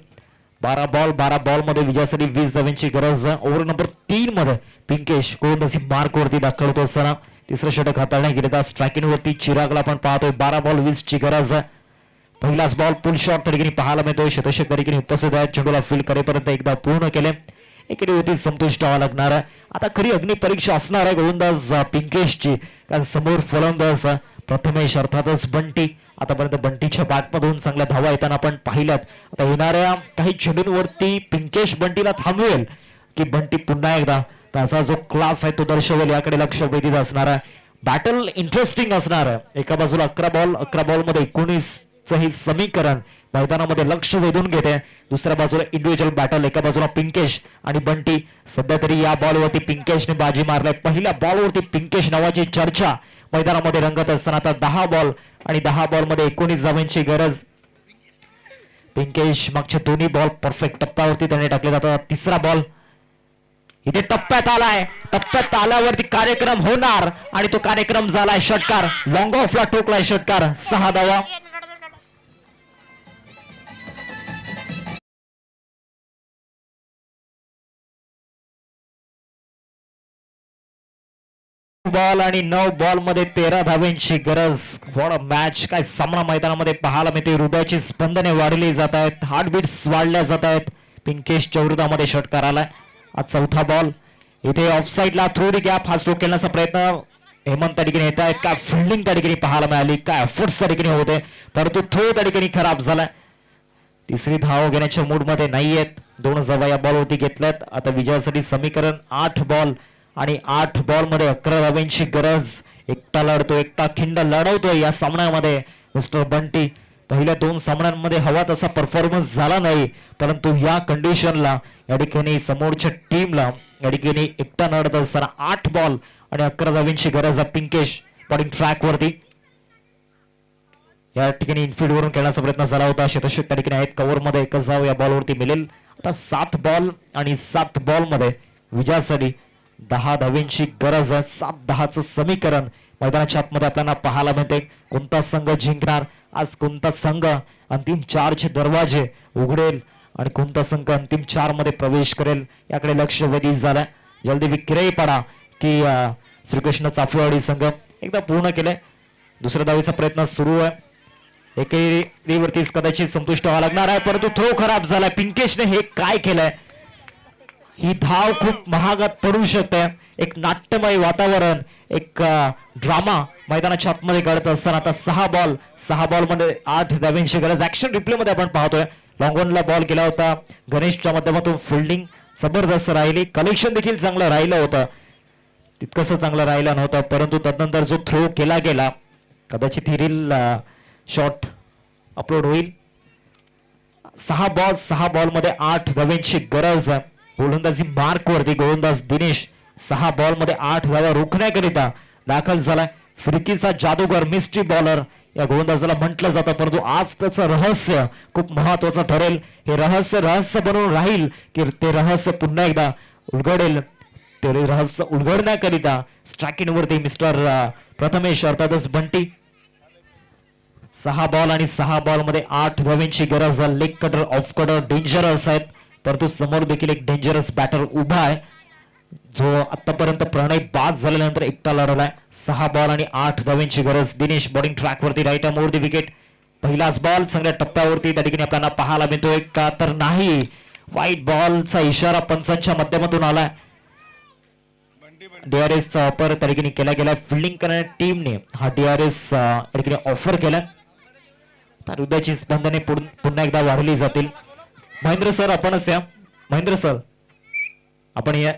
12 बॉल मध्ये विजयासाठी 20 धावांची गरज आहे. ओव्हर नंबर 3 मध्ये पिंकेश गोलंदाजी मार्क वरती दाखल होत असताना तिसरं षटक हाताळण्यात गेले. स्ट्रायकिंग वरती चिरागला आपण पाहतोय. 12 बॉल 20 ची गरज आहे. पहिलाच बॉल पुल शॉट त्या ठिकाणी पाहायला मिळतोय. शतक त्या ठिकाणी उपस्थित आहे. चेंडूला फील्ड करेपर्यंत एकदा पूर्ण केले. एकेरी होती संतुष्ट व्हावं लागणार आहे. आता खरी अग्निपरीक्षा असणार आहे गोलंदाज पिंकेशची, कारण समोर फलंदाज प्रथमेश अर्थातच बंटी. आतापर्यंत बंटीच्या बॅटमधून चांगल्या धावा येताना आपण पाहिल्यात. आता येणाऱ्या काही चेंडूंवरती पिंकेश बंटीला थांबवेल की बंटी पुन्हा एकदा त्याचा जो क्लास आहे तो दर्शवेल, याकडे लक्ष वेधीत असणार आहे. बॅटल इंटरेस्टिंग असणार आहे. एका बाजूला 11 बॉल मध्ये 19 चं हे समीकरण मैदानामध्ये लक्ष वेधून घेते. दुसऱ्या बाजूला इंडिव्हिज्युअल बॅटल. एका बाजूला पिंकेश आणि बंटी. सध्या तरी या बॉलवरती पिंकेशने बाजी मारलाय. पहिल्या बॉलवरती पिंकेश नावाची चर्चा मैदानामध्ये रंगत असताना आता 10 बॉल आणि 10 बॉल मध्ये 19 धावांची गरज. पिंकेश मागचे दोन्ही बॉल परफेक्ट टप्प्यावरती त्याने टाकले जातात. तिसरा बॉल इथे टप्प्यात आलाय. टप्प्यात आल्यावरती कार्यक्रम होणार आणि तो कार्यक्रम झालाय षटकार. लॉंग ऑफला ठोकलाय षटकार. 6 धावा. बॉल आणि 9 बॉल मध्ये 13 धावांची गरज. What a match. काय सामना मैदानामध्ये पाहायला मिळते. हृदयाची स्पंदने वाढली जात आहेत. हार्टबीट्स वाढल्या जात आहेत. पिंकेशच्या विरोधामध्ये षटकार आलाय. आज चौथा बॉल. इथे ऑफसाईडला थ्रू दी गॅप हा स्ट्रोक खेळण्याचा प्रयत्न हेमंत त्या ठिकाणी येत आहेत. काय फिल्डिंग त्या ठिकाणी पाहायला मिळाली, काय एफर्ट्स त्या ठिकाणी होते, परंतु थ्रो त्या ठिकाणी खराब झालाय. तिसरी धाव घेण्याच्या मूड मध्ये नाहीयेत. 2 धावा या बॉल वरती घेतल्यात. आता विजयासाठी समीकरण 8 बॉल आणि 8 बॉल मध्ये 11 धावांची गरज. एकटा लढतो, एकटा खिंड लढवतोय या सामन्यामध्ये मिस्टर बंटी. पहिल्या 2 सामन्यांमध्ये हवा तसा परफॉर्मन्स झाला नाही, परंतु या कंडिशनला या ठिकाणी समोरच्या टीमला या ठिकाणी एकटा लढत असताना 8 बॉल आणि 11 धावांची गरज. पिंकेश बॉलिंग ट्रॅक वरती या ठिकाणी इनफिल्ड वरून खेळण्याचा प्रयत्न झाला होता. शतक त्या ठिकाणी आहेत. कव्हर मध्ये 1 धाव या बॉल वरती मिळेल. आता 7 बॉल आणि 7 बॉल मध्ये विजयासाठी 10 धावांची गरज आहे. 7-10 चं समीकरण मैदानाच्या आतमध्ये आपल्याला पाहायला मिळते. कोणता संघ जिंकणार आज, कोणता संघ अंतिम 4 चे दरवाजे उघडेल आणि कोणता संघ अंतिम 4 मध्ये प्रवेश करेल याकडे लक्ष वेधीत झालंय. जल्दी विक्रय पडा की श्रीकृष्ण चाफेवाडी संघ एकदा पूर्ण केले. दुसऱ्या धावेचा प्रयत्न सुरू आहे. एकेरीवरतीच कदाचित संतुष्ट व्हावं लागणार आहे, परंतु थ्रो खराब झालाय. पिंकेशने हे काय केलंय. ही धाव खूप महागात पडू शकते. एक नाट्यमय वातावरण, एक ड्रामा मैदानाच्या आतमध्ये घडत असताना आता 6 बॉल मध्ये 8 धावांची गरज. ऍक्शन रिप्ले मध्ये आपण पाहतोय. लॉंग ऑनला बॉल केला होता गणेशच्या माध्यमातून. फिल्डिंग जबरदस्त राहिली. कलेक्शन देखील चांगलं राहिलं होतं. तितकंसं चांगलं राहिलं नव्हतं, परंतु त्यानंतर जो थ्रो केला गेला कदाचित ही रील शॉट अपलोड होईल. 6 बॉल मध्ये 8 धावांची गरज. गोलंदाजी मार्क वरती गोलंदाज दिनेश. 6 बॉल मध्ये 8 धावा रोखण्याकरिता दाखल झालाय. फिरकीचा जादूगर, मिस्ट्री बॉलर या गोलंदाजाला म्हटलं जातं, परंतु आज त्याचं रहस्य खूप महत्वाचं ठरेल. हे रहस्य बनवून राहील की ते रहस्य पुन्हा एकदा उलगडेल. ते रहस्य उलगडण्याकरिता स्ट्रायकिंग वरती मिस्टर प्रथमेश अर्थातच बंटी. 6 बॉल आणि 6 बॉल मध्ये 8 धावांची गरज. Leg cutter, off cutter dangerous आहेत, परंतु समोर देखील एक डेंजरस बॅटर उभा आहे जो आतापर्यंत प्रणय बाद झाल्यानंतर एकटा लढवलाय. 6 बॉल आणि 8 धावांची गरज. दिनेश बॉलिंग ट्रॅक वरती, right arm over the wicket. पहिलाच बॉल चांगल्या टप्प्यावरती त्या ठिकाणी आपल्याला पाहायला मिळतोय का तर नाही. व्हाईट बॉलचा इशारा पंचांच्या माध्यमातून आलाय. DRS चा ऑफर त्या ठिकाणी केला गेला. फिल्डिंग करणाऱ्या टीमने हा DRS त्या ठिकाणी ऑफर केला. तर हृदयाची स्पंदने पुन्हा एकदा वाढली जातील. महेंद्र सर आपणच या. महेंद्र सर आपण या.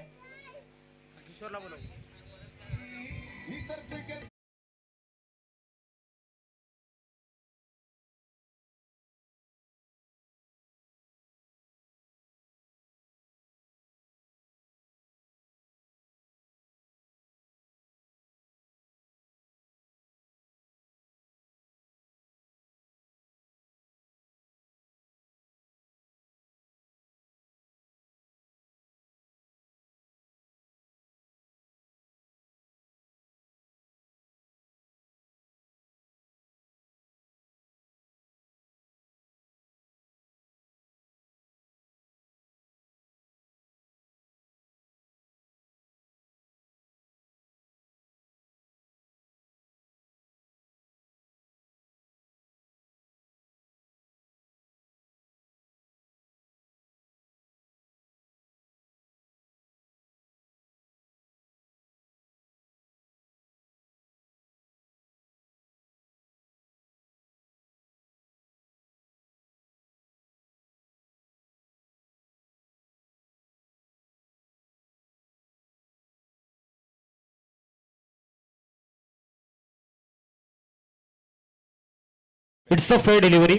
It's a fair delivery.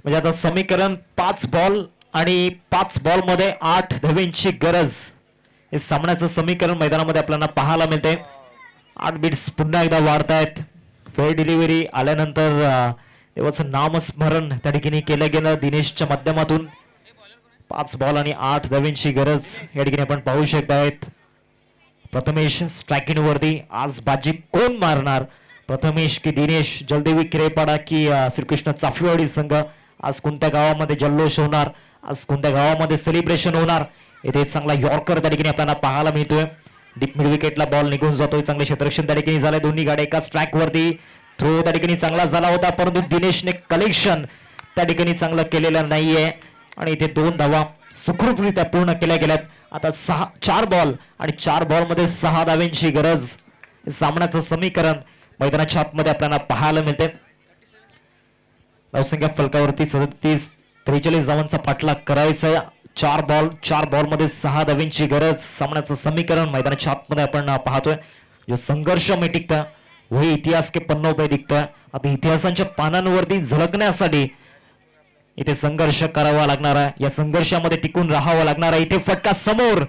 म्हणजे आता समीकरण 5 बॉल आणि 5 बॉल मध्ये 8 धावांची गरज. हे सामन्याचं समीकरण मैदानामध्ये आपल्याला पाहायला मिळते. 8 बिट्स पुन्हा एकदा वाढत आहेत. फेअर डिलिव्हरी आल्यानंतर देवाचं नामस्मरण त्या ठिकाणी केलं गेलं दिनेशच्या माध्यमातून. 5 बॉल आणि 8 धावांची गरज या ठिकाणी आपण पाहू शकतायत. प्रथमेश स्ट्रायकिंग वरती. आज बाजी कोण मारणार, प्रथमेश की दिनेश? जलदेवी किरेपाडा की श्रीकृष्ण चाफेवाडी संघ? आज कोणत्या गावामध्ये जल्लोष होणार, आज कोणत्या गावामध्ये सेलिब्रेशन होणार? इथे चांगला यॉर्कर त्या ठिकाणी आपल्याला पाहायला मिळतोय. डीप मिड विकेटला बॉल निघून जातोय. चांगले क्षेत्ररक्षण त्या ठिकाणी झालंय. दोन्ही गाड्या एकाच ट्रॅक वरती. थ्रो त्या ठिकाणी चांगला झाला होता, परंतु दिनेशने कलेक्शन त्या ठिकाणी चांगलं केलेलं नाहीये आणि इथे 2 धावा सुखरूपरित्या पूर्ण केल्या गेल्यात. आता 4 बॉल आणि 4 बॉल मध्ये 6 धावांची गरज. सामन्याचं समीकरण मैदानाच्या आतमध्ये आपल्याला पाहायला मिळते. धावसंख्या फलकावरती 37-43 धावांचा पाठलाग करायचा. 4 बॉल मध्ये 6 धावांची गरज. सामन्याचं समीकरण मैदानाच्या आतमध्ये आपण पाहतोय. जो संघर्ष में टिकता वही इतिहास के पन्नों पे दिखता. आता इतिहासांच्या पानांवरती झळकण्यासाठी इथे संघर्ष करावा लागणार आहे. या संघर्षामध्ये टिकून राहावं लागणार आहे. इथे फटका समोर,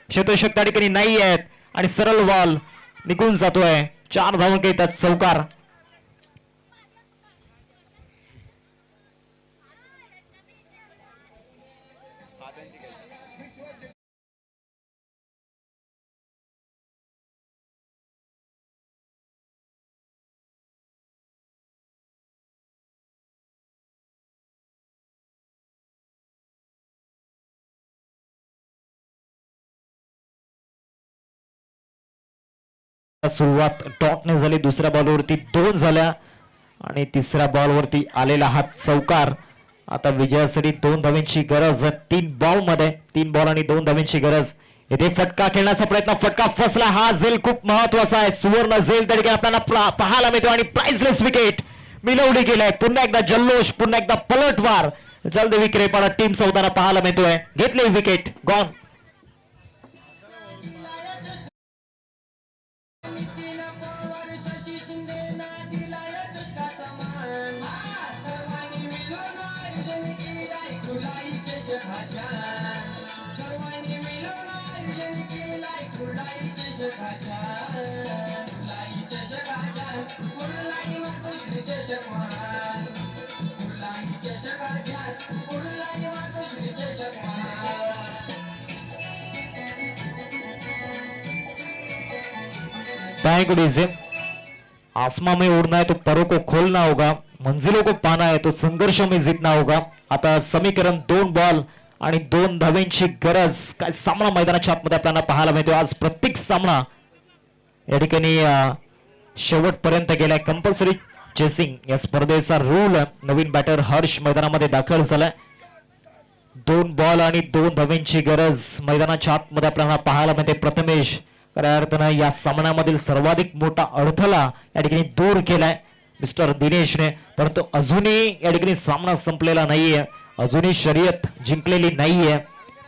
क्षेत्ररक्षक त्या ठिकाणी नाही आहेत आणि सरळ बॉल निघून जातोय. 4 धावांक येतात. चौकार. सुरुवात डॉटने झाली. दुसऱ्या बॉलवरती 2 झाल्या आणि तिसऱ्या बॉलवरती आलेला हा चौकार. आता विजयासाठी 2 धावांची गरज. 3 बॉल आणि 2 धावांची गरज. इथे फटका खेळण्याचा प्रयत्न, फटका फसला. हा झेल खूप महत्वाचा आहे. सुवर्ण झेल तरी आपल्याला पाहायला मिळतो आणि प्राइसलेस विकेट मिळवली गेलाय. पुन्हा एकदा जल्लोष, पुन्हा एकदा पलटवार जलदेवी किरेपाडा टीम सौदाना पाहायला मिळतोय. घेतली wicket, gone. Thank you DJ. आसमां में उड़ना है तो परों को खोलना होगा, मंजिलों को पाना है तो संघर्ष में जीतना होगा। आता समीकरण 2 बॉल आणि 2 धावांची गरज। काय सामना मैदानाच्या आतमध्ये आपल्याला पाहायला मिळतो आज। प्रत्येक सामना या ठिकाणी शेवटपर्यंत गेलाय। कंपल्सरी चेसिंग या स्पर्धेचा रूल। नवीन बॅटर हर्ष मैदानामध्ये दाखल झालाय। 2 बॉल आणि 2 धावांची गरज मैदानाच्या आतमध्ये आपल्याला पाहायला मिळते। प्रथमेश खऱ्या अर्थानं या सामन्यामधील सर्वाधिक मोठा अडथळा या ठिकाणी दूर केलाय मिस्टर दिनेशने, परंतु अजूनही या ठिकाणी सामना संपलेला नाहीये, अजूनही शर्यत जिंकलेली नाहीये।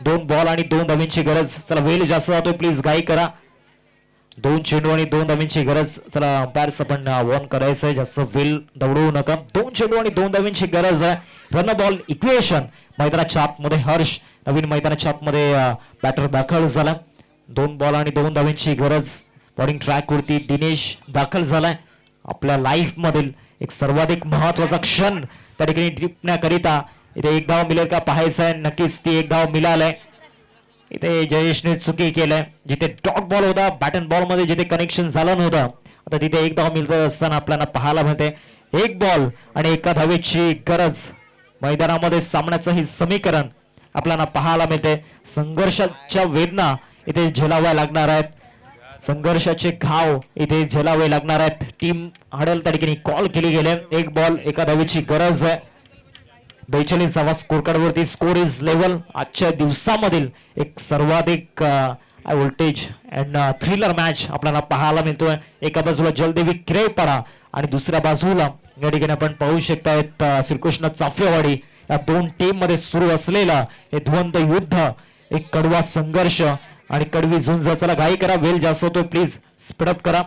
2 बॉल आणि 2 धावांची गरज। चला वेळ जास्त जातोय, प्लीज घाई करा। 2 चेंडू आणि 2 धावांची गरज। चला अंपायर्स आपण वॉर्न करायचंय, जास्त वेळ दौडवू नका। 2 चेंडू आणि 2 धावांची गरज आहे। रन बॉल इक्वेशन मैदानाच्या आतमध्ये हर्ष नवीन मैदानाच्या आतमध्ये बॅटर दाखल झाला। 2 बॉल आणि 2 धावांची गरज। बॉलिंग ट्रॅक वरती दिनेश दाखल झालाय। आपल्या लाईफ मधील एक सर्वाधिक महत्वाचा क्षण त्या ठिकाणी टिपण्याकरिता इथे एक धाव मिळेल का पाहायचं आहे। नक्कीच ती एक धाव मिळालाय। इथे जयेशने चुकी केलंय, जिथे डॉट बॉल होता बॅट अँड बॉल मध्ये जिथे कनेक्शन झालं नव्हतं, आता तिथे एक धाव मिळत असताना आपल्याला पाहायला मिळते। 1 बॉल आणि 1 धावेची गरज। मैदानामध्ये सामन्याचं हे समीकरण आपल्याला पाहायला मिळते। संघर्षाच्या वेदना इथे झेलाव्या लागणार आहेत, संघर्षाचे घाव इथे झेलावे लागणार आहेत। टीम हडल त्या ठिकाणी कॉल केली गेले। 1 बॉल 1 धावेची गरज आहे। 42 स्कोर कार्ड वरती स्कोर इज लेवल। आजच्या दिवसामधील एक सर्वाधिक व्होल्टेज अँड थ्रिलर मॅच आपल्याला पाहायला मिळतोय। एका बाजूला जलदेवी किरेपाडा आणि दुसऱ्या बाजूला या ठिकाणी आपण पाहू शकतायत श्रीकृष्ण चाफेवाडी। या 2 टीम मध्ये सुरू असलेला हे द्वंद्व युद्ध, एक कडवा संघर्ष आणि कडवी झुंज। चला घाई करा, वेळ जास्त होतोय, प्लीज स्पीडअप करा,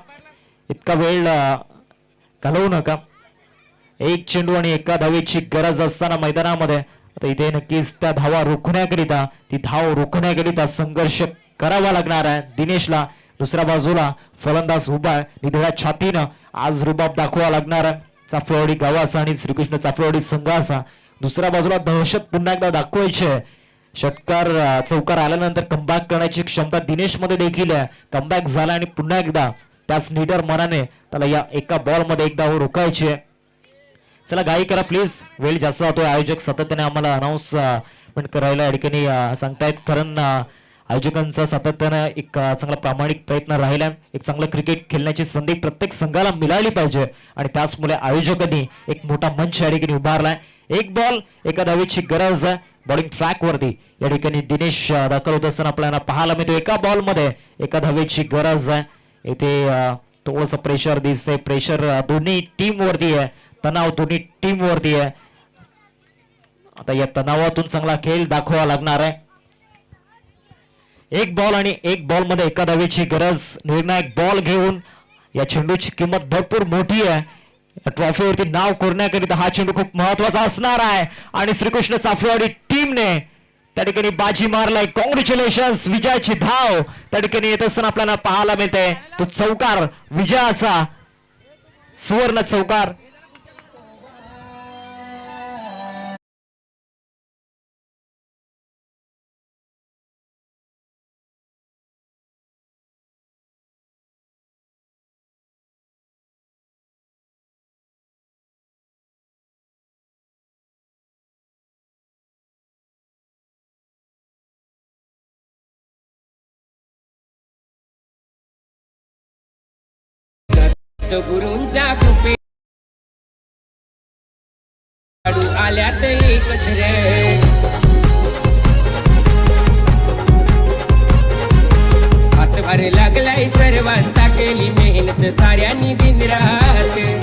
इतका वेळ घालवू नका। 1 चेंडू आणि 1 धावेची गरज असताना मैदानामध्ये आता इथे नक्कीच त्या धावा रोखण्याकरिता, ती धाव रोखण्याकरिता संघर्ष करावा लागणार आहे दिनेशला। दुसऱ्या बाजूला फलंदाज उभा आहे, निधड्या छातीनं आज रुबाब दाखवा लागणार आहे चाफेवाडी गावाचा आणि श्रीकृष्ण चाफेवाडी संघाचा। दुसऱ्या बाजूला दहशत पुन्हा एकदा दाखवायची आहे। षटकार चौकार आल्यानंतर कमबॅक करण्याची क्षमता दिनेश मध्ये देखील आहे। कमबॅक झाला आणि पुन्हा एकदा त्याच निडर मनाने त्याला या एका बॉल मध्ये एकदा रोखायची आहे। चला घाई करा प्लीज, वेळ जास्त जातोय। आयोजक सातत्याने आम्हाला अनाउन्समेंट करायला या ठिकाणी सांगतायत, कारण आयोजकांचा सातत्याने एक चांगला प्रामाणिक प्रयत्न राहिला। एक चांगलं क्रिकेट खेळण्याची संधी प्रत्येक संघाला मिळाली पाहिजे आणि त्याचमुळे आयोजकांनी एक मोठा मंच या ठिकाणी उभारलाय। 1 बॉल 1 धावेची गरज आहे। बॉलिंग ट्रॅक वरती या ठिकाणी दिनेश दाखल होत असताना आपल्याला पाहायला मिळतो। 1 बॉल मध्ये 1 धावेची गरज आहे। इथे थोडंसं प्रेशर दिसतंय, प्रेशर दोन्ही टीम वरती आहे, तणाव दोन्ही टीम वरती आहे। आता या तणावातून चांगला खेळ दाखवावा लागणार आहे। 1 बॉल आणि 1 बॉल मध्ये 1 धावेची गरज। निर्णायक बॉल घेऊन या चेंडूची किंमत भरपूर मोठी आहे। ट्रॉफीवरती नाव कोरण्याकरिता हा चेंडू खूप महत्वाचा असणार आहे आणि श्रीकृष्ण चाफेवाडी टीमने त्या ठिकाणी बाजी मारलाय। कॉंग्रॅच्युलेशन्स, विजयाची धाव त्या ठिकाणी येत असताना आपल्याला पाहायला मिळते। तो चौकार विजयाचा, सुवर्ण चौकार। गुरूंच्या कृपे आल्यात एकच रे। हातभार लागलाय सर्वांचा, केली मेहनत साऱ्यांनी दिन रात।